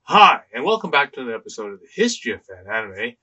Hi, and welcome back to another episode of the History of Fan Anime.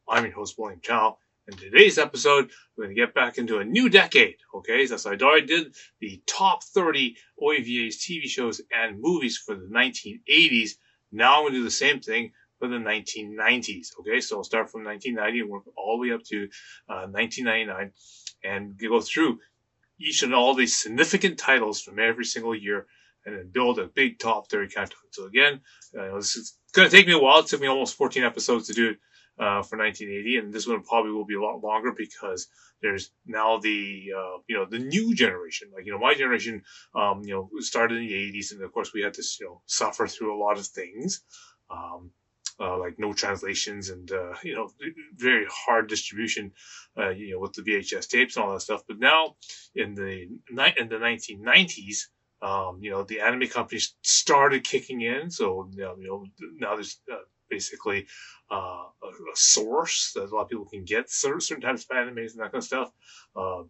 I'm your host, William Chow. In today's episode, we're going to get back into a new decade. Okay, so I already did the top 30 OAVA's TV shows and movies for the 1980s. Now I'm going to do the same thing for the 1990s. Okay, so I'll start from 1990 and work all the way up to 1999 and go through each and all these significant titles from every single year and then build a big top 30 countdown. So again, this is going to take me a while. It took me almost 14 episodes to do it for 1980, and this one probably will be a lot longer because there's now the the new generation. Like my generation, started in the 80s, and of course we had to suffer through a lot of things. Like no translations and very hard distribution, with the VHS tapes and all that stuff. But now in the 1990s, the anime companies started kicking in. So now there's basically a source that a lot of people can get certain types of animes and that kind of stuff.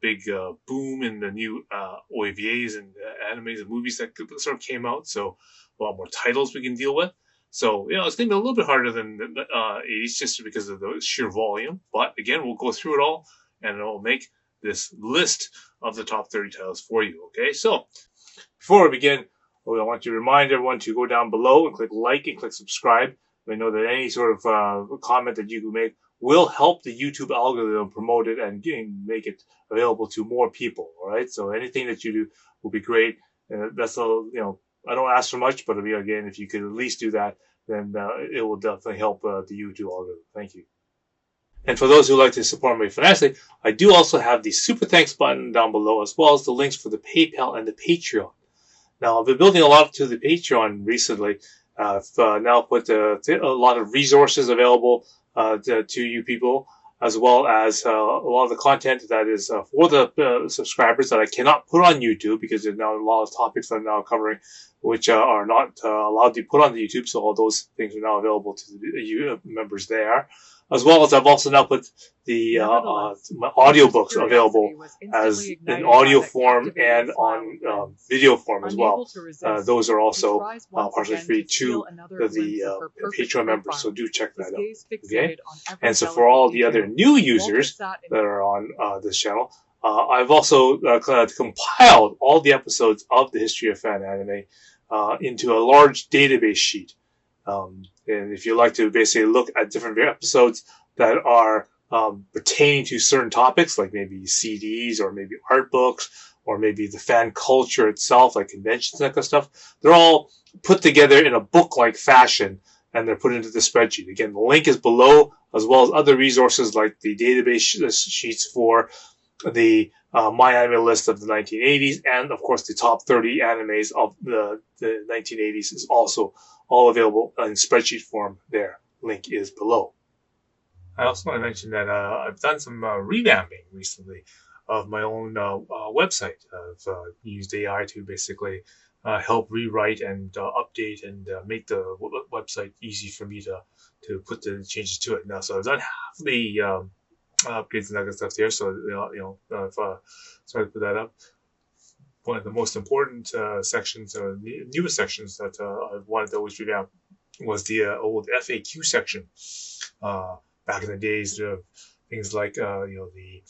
Big boom in the new OAVAs and animes and movies that sort of came out. So a lot more titles we can deal with. So, it's going to be a little bit harder than the 80s just because of the sheer volume. But again, we'll go through it all and it'll make this list of the top 30 titles for you. Okay, so before we begin, I want to remind everyone to go down below and click like and click subscribe. I know that any sort of comment that you can make will help the YouTube algorithm promote it and make it available to more people. All right, so anything that you do will be great. That's all, I don't ask for much, but again, if you could at least do that, then it will definitely help the YouTube algorithm. Thank you. And for those who like to support me financially, I do also have the super thanks button down below, as well as the links for the PayPal and the Patreon. Now, I've been building a lot to the Patreon recently. I've now put a lot of resources available to you people, as well as a lot of the content that is for the subscribers that I cannot put on YouTube because there's now a lot of topics that I'm now covering which are not allowed to be put on the YouTube. So all those things are now available to the members there. As well as I've also now put the my audiobooks available as in audio form and on video form as well. Those are also partially free to the Patreon members, so do check that out. Okay, and so for all the other new users that are on this channel, I've also compiled all the episodes of the History of Fan Anime into a large database sheet. And if you like to basically look at different episodes that are pertaining to certain topics, like maybe CDs or maybe art books or maybe the fan culture itself, like conventions and that kind of stuff, they're all put together in a book-like fashion and they're put into the spreadsheet. Again, the link is below, as well as other resources like the database sheets for the MyAnimeList of the 1980s, and of course the top 30 animes of the 1980s is also all available in spreadsheet form there. Link is below. I also want to mention that I've done some revamping recently of my own website. I've used AI to basically help rewrite and update and make the website easy for me to put the changes to it now. So I've done half the upgrades and that kind of stuff here. So I've started to put that up. One of the most important sections, or the newest sections that I've wanted to always revamp, was the old FAQ section. Back in the days of things like the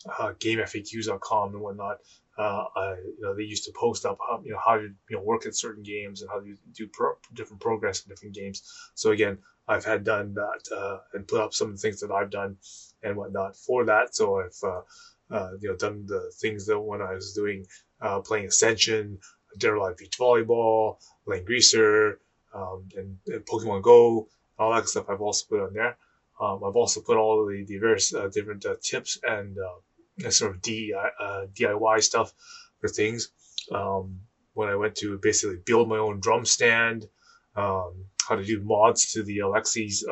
GameFAQs.com and whatnot. They used to post up how to work at certain games and how to do different progress in different games. So again, I've had done that and put up some of the things that I've done and whatnot for that. So I've done the things that when I was doing playing Ascension, Dead Live Beach Volleyball, playing Greaser, and Pokemon Go, all that stuff I've also put on there. I've also put all of the various different tips and sort of DIY stuff for things. When I went to basically build my own drum stand, how to do mods to the Alexi's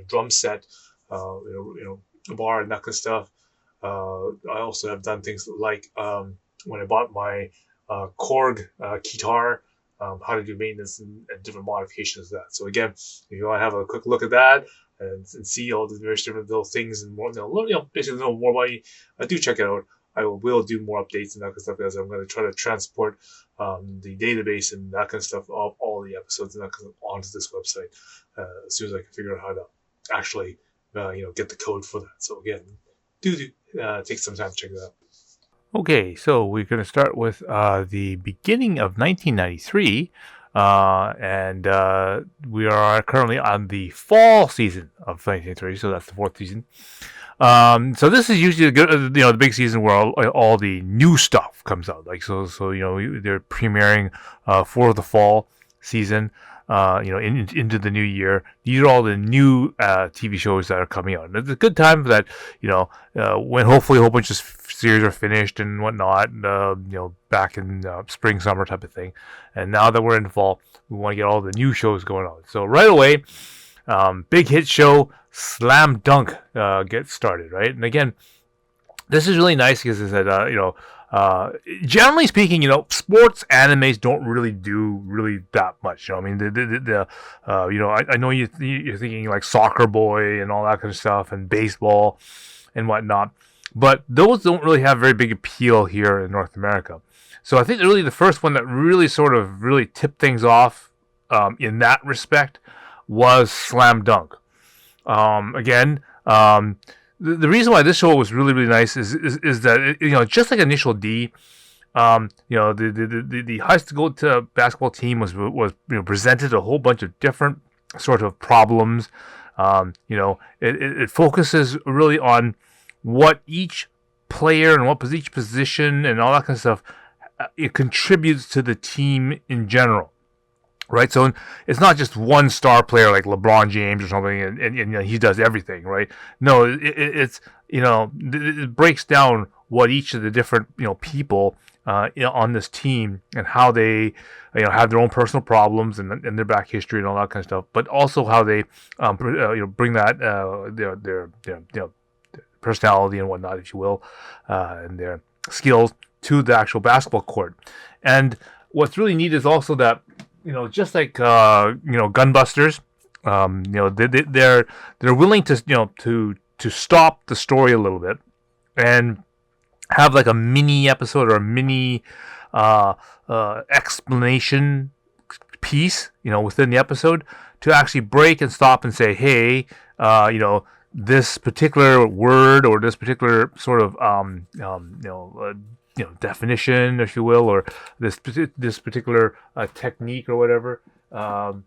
drum set, bar and that kind of stuff. I also have done things like when I bought my Korg guitar, how to do maintenance and different modifications of that. So again, if you want to have a quick look at that and see all the various different little things and more, basically know more about you, do check it out. I will do more updates and that kind of stuff as I'm going to try to transport the database and that kind of stuff all all the episodes and that comes onto this website as soon as I can figure out how to actually get the code for that. So again, do take some time to check that out. Okay, so we're going to start with the beginning of 1993, and we are currently on the fall season of 1993, so that's the fourth season. So this is usually the big season where all the new stuff comes out. Like so they're premiering for the fall season. Into the new year. These are all the new TV shows that are coming out. And it's a good time for that. When hopefully a whole bunch of series are finished and whatnot. Back in spring, summer type of thing. And now that we're in the fall, we want to get all the new shows going on. So right away, big hit show Slam Dunk gets started, right? And again, this is really nice because generally speaking, sports animes don't really do that much. I mean, I know you're thinking like Soccer Boy and all that kind of stuff, and baseball and whatnot, but those don't really have very big appeal here in North America. So I think really the first one that really sort of really tipped things off in that respect was Slam Dunk. The reason why this show was really, really nice is that just like Initial D, the high school basketball team was presented a whole bunch of different sort of problems. It focuses really on what each player and what each position and all that kind of stuff it contributes to the team in general. Right, so it's not just one star player like LeBron James or something, and he does everything, right? No, it breaks down what each of the different people on this team and how they have their own personal problems and their back history and all that kind of stuff, but also how they bring that their personality and whatnot, if you will, and their skills to the actual basketball court. And what's really neat is also that. Just like Gunbusters, they're willing to stop the story a little bit and have like a mini episode or a mini explanation piece, within the episode to actually break and stop and say, hey, this particular word or this particular sort of definition, if you will, or this particular technique or whatever, and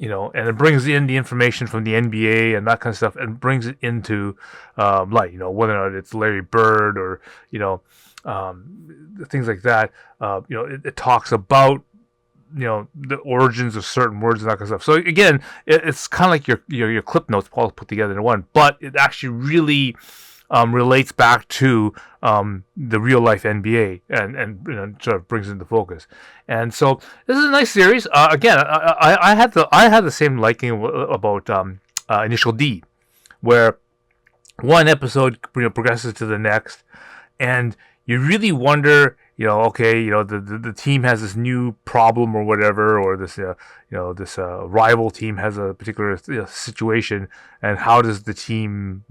it brings in the information from the NBA and that kind of stuff, and brings it into light. Whether or not it's Larry Bird or things like that. It talks about the origins of certain words and that kind of stuff. So again, it's kind of like your clip notes all put together in one, but it actually really relates back to the real life NBA and sort of brings it into focus. And so this is a nice series. Again, I had the same liking about Initial D, where one episode progresses to the next, and you really wonder, the team has this new problem or whatever, or this this rival team has a particular situation, and how does the team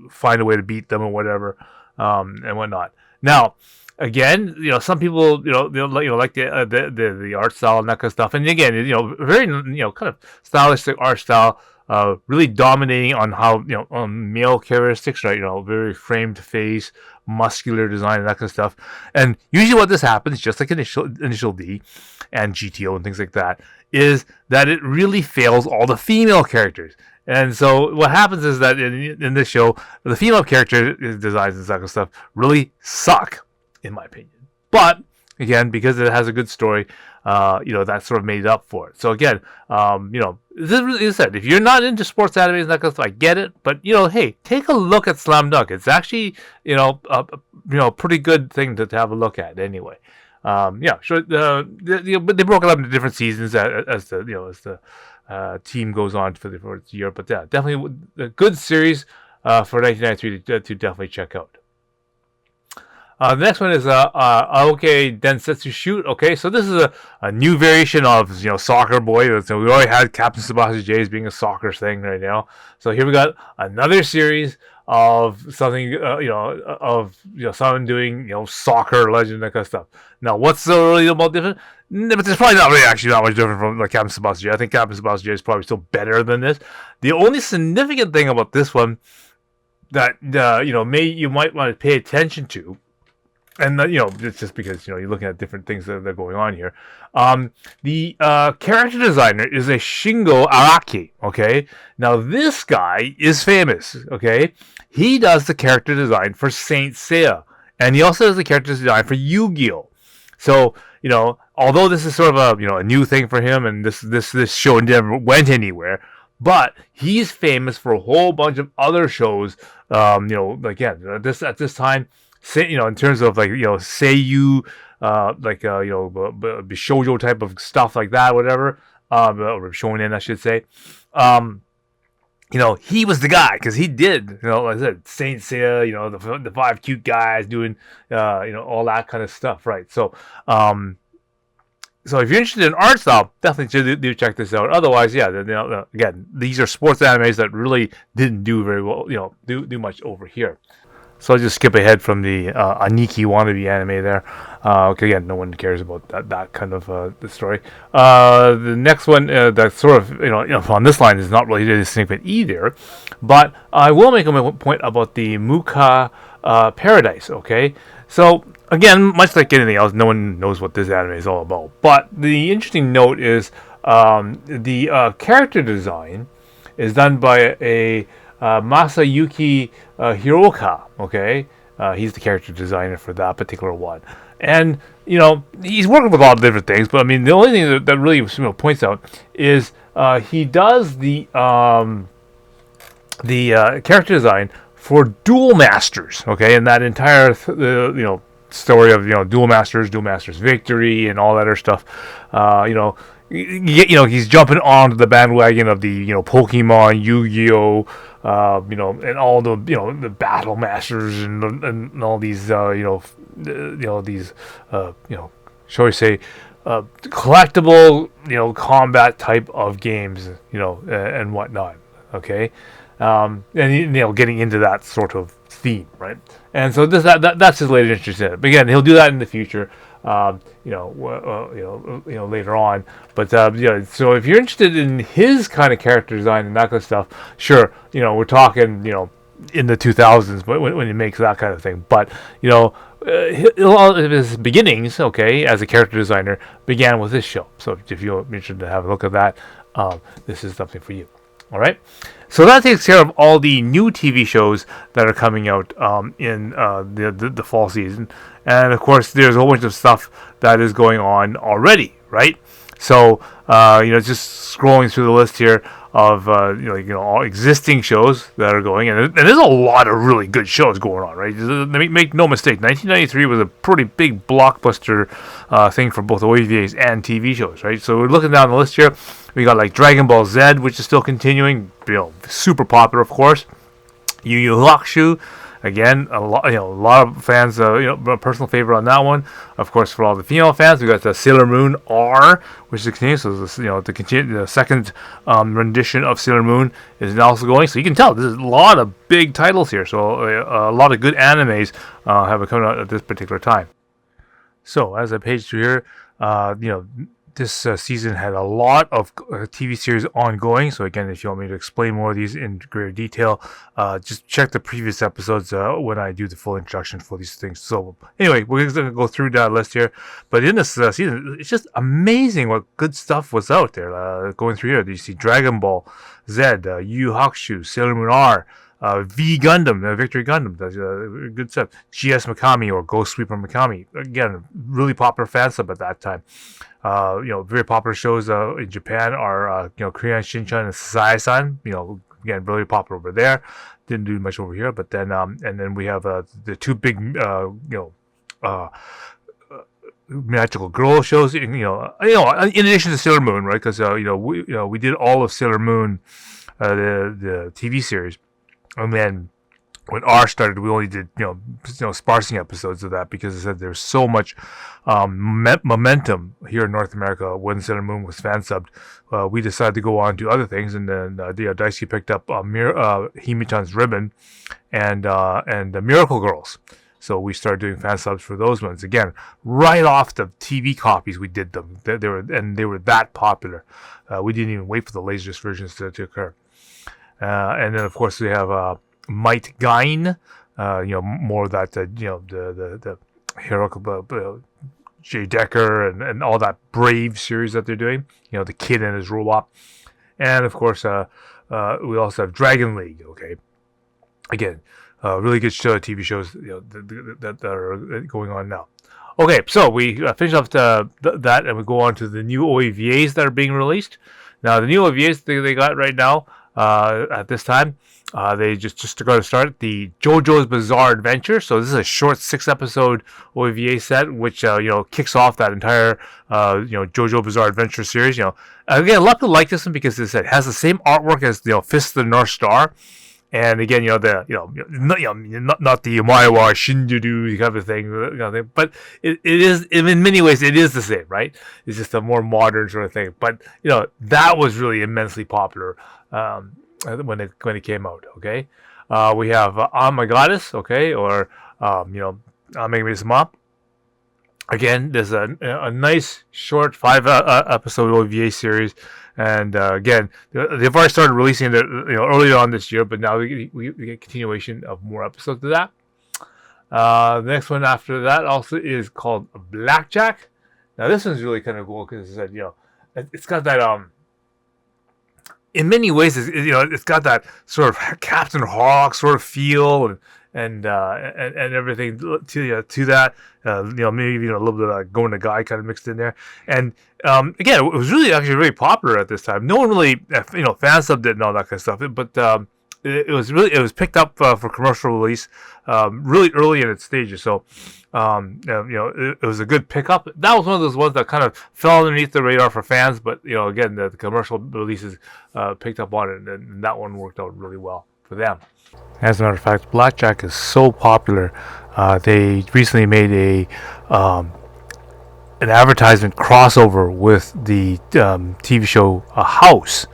find a way to beat them or whatever, and whatnot. Now, again, some people like the art style and that kind of stuff, and again, very kind of stylistic art style. Really dominating on how on male characteristics, right? Very framed face, muscular design, and that kind of stuff. And usually, what this happens, just like Initial D and GTO and things like that, is that it really fails all the female characters. And so, what happens is that in this show, the female character designs and that kind of stuff really suck, in my opinion. But again, because it has a good story, that sort of made up for it. So again, this is really said, if you're not into sports animes and that kind of stuff, I get it. But hey, take a look at Slam Dunk. It's actually a pretty good thing to have a look at anyway. Sure. But they broke it up into different seasons as the team goes on for the year. But yeah, definitely a good series for 1993 to definitely check out. The next one is Aoki Densetsu Shoot. Okay, so this is a new variation of Soccer Boy. So we already had Captain Tsubasa J as being a soccer thing right now. So here we got another series of something, someone doing, soccer legend, that kind of stuff. Now, what's so really about different? But it's probably not really actually not much different from like Captain Sebastian. I think Captain Sebastian is probably still better than this. The only significant thing about this one that you might want to pay attention to, and it's just because you're looking at different things that are going on here. The character designer is a Shingo Araki. Okay, now this guy is famous. Okay, he does the character design for Saint Seiya, and he also does the character design for Yu-Gi-Oh. So although this is sort of a new thing for him, and this show never went anywhere, but he's famous for a whole bunch of other shows. At this time, in terms of Seiyu, shoujo type of stuff like that, whatever, or shonen, I should say. He was the guy because he did, like I said, Saint Seiya, the five cute guys doing, all that kind of stuff, right? So if you're interested in art style, definitely do check this out. Otherwise, yeah, again, these are sports animes that really didn't do very well, do much over here. So I'll just skip ahead from the Aniki wannabe anime there. Again, no one cares about that kind of the story. The next one that's sort of on this line is not really significant either, but I will make a point about the Muka Paradise. Okay, so again, much like anything else, no one knows what this anime is all about. But the interesting note is the character design is done by a Masayuki Hiroka. Okay, he's the character designer for that particular one, and he's working with a lot of different things. But I mean, the only thing that really points out is he does the character design for Duel Masters. Okay, and that entire story of Duel Masters Victory, and all that other stuff. He's jumping onto the bandwagon of the Pokemon, Yu-Gi-Oh, and all the the Battle Masters and all these these shall we say collectible combat type of games and whatnot. Okay, and getting into that sort of theme, right? And so that's his latest interest in it. But again, he'll do that in the future. Later on. But so if you're interested in his kind of character design and that kind of stuff, sure, we're talking, in the 2000s, but when he makes that kind of thing. But his beginnings, okay, as a character designer, began with this show. So if you're interested to have a look at that, this is something for you. All right, so that takes care of all the new TV shows that are coming out in the fall season, and of course, there's a whole bunch of stuff that is going on already, right? So just scrolling through the list here of all existing shows that are going, and there's a lot of really good shows going on, right? Make no mistake, 1993 was a pretty big blockbuster thing for both OVAs and TV shows, right? So we're looking down the list here. We got like Dragon Ball Z, which is still continuing, super popular, of course. Yu Yu Hakusho, again, a lot of fans, a personal favorite on that one. Of course, for all the female fans, we got the Sailor Moon R, which is continuing. So this, the second rendition of Sailor Moon is also going. So you can tell there's a lot of big titles here. So a lot of good animes have come out at this particular time. So as I page through here, this season had a lot of TV series ongoing. So again, if you want me to explain more of these in greater detail, just check the previous episodes when I do the full introduction for these things. So anyway, we're going to go through that list here. But in this season, it's just amazing what good stuff was out there. Going through here, you see Dragon Ball Z, Yu Yu Hakusho, Sailor Moon R, V Gundam, Victory Gundam, that's good stuff. GS Mikami or Ghost Sweeper Mikami, again, really popular fan sub at that time. Very popular shows in Japan are Korean Shinchan and Sasai-san. Again, really popular over there. Didn't do much over here, but then and then we have the two big magical girl shows. In addition to Sailor Moon, right? Because we did all of Sailor Moon, the TV series. And then when R started, we only did sparsing episodes of that because I said there's so much momentum here in North America when Sailor Moon was fan subbed. We decided to go on to other things, and then Daisuke picked up Himitan's Ribbon and the Miracle Girls. So we started doing fan subs for those ones again, right off the TV copies. We did them. They were that popular. We didn't even wait for the Laserdisc versions to occur. And then of course we have Might Gain, more of that, the heroic Jay Decker and all that Brave series that they're doing. The Kid and his robot, and of course we also have Dragon League. Okay, again, really good TV shows that are going on now. Okay, so we finish off that, and we go on to the new OAVAs that are being released. Now, the new OAVAs they got right now at this time, they just going to start the JoJo's Bizarre Adventure. So this is a short 6-episode OAVA set, which kicks off that entire JoJo Bizarre Adventure series. Again, a lot of people like this one because it has the same artwork as Fist of the North Star. And again, not the Maiwa Shinjudu kind of thing, but it is, in many ways it is the same, right? It's just a more modern sort of thing. But that was really immensely popular when it came out. Okay, we have I'm My Goddess, okay, or Amegami-sama. Again, there's a nice short 5-episode OVA series. And again, they've already started releasing it earlier on this year, but now we get continuation of more episodes of that. The next one after that also is called Blackjack. Now this one's really kind of cool because it's got that in many ways it's got that sort of Captain Hawk sort of feel and everything to that. Maybe even a little bit of Going to Guy kind of mixed in there. And again, it was really popular at this time. No one really fan subbed it and all that kind of stuff. But it was picked up for commercial release really early in its stages. So it was a good pickup. That was one of those ones that kind of fell underneath the radar for fans. But again, the commercial releases picked up on it, and that one worked out really well for them. As a matter of fact, Blackjack is so popular. They recently made an advertisement crossover with the TV show House,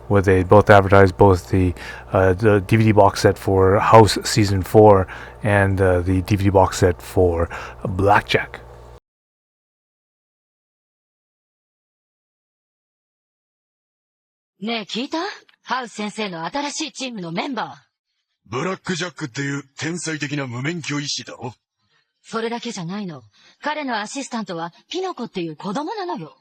where they both advertised both the DVD box set for House Season 4 and the DVD box set for Blackjack. ねえ、聞いた？ハウス先生の新しいチームのメンバー。ブラックジャックっていう天才的な無免許医師だろ？それだけじゃないの。彼のアシスタントはピノコっていう子供なのよ。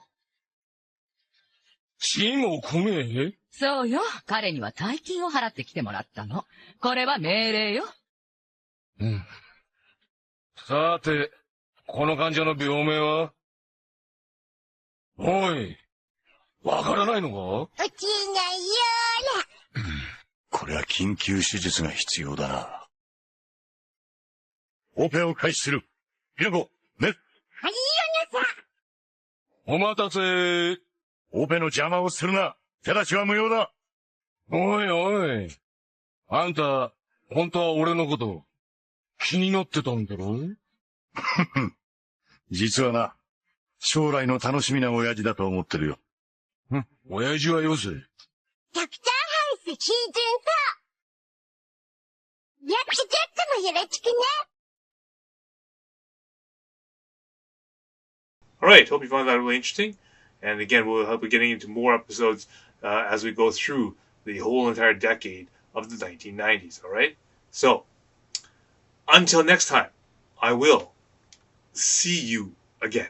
チもこめえ？そうよ。彼には大金を払ってきてもらったの。これは命令よ。うん。さて、この患者の病名は？おい、わからないのか？落ちないよーら。これは緊急手術が必要だな。オペを開始する。ピノコ、ね。はいよなさ。お待たせ。オペの邪魔をするな。手出しは無用だ。おいおい。あんた、本当は俺のこと、気になってたんだろ？実はな、将来の楽しみな親父だと思ってるよ。親父はよせ。ドクターハウスシーズン4。やっちゃっもよろしくね。Alright, hope you found that really interesting. And again, we'll be getting into more episodes as we go through the whole entire decade of the 1990s, alright? So, until next time, I will see you again.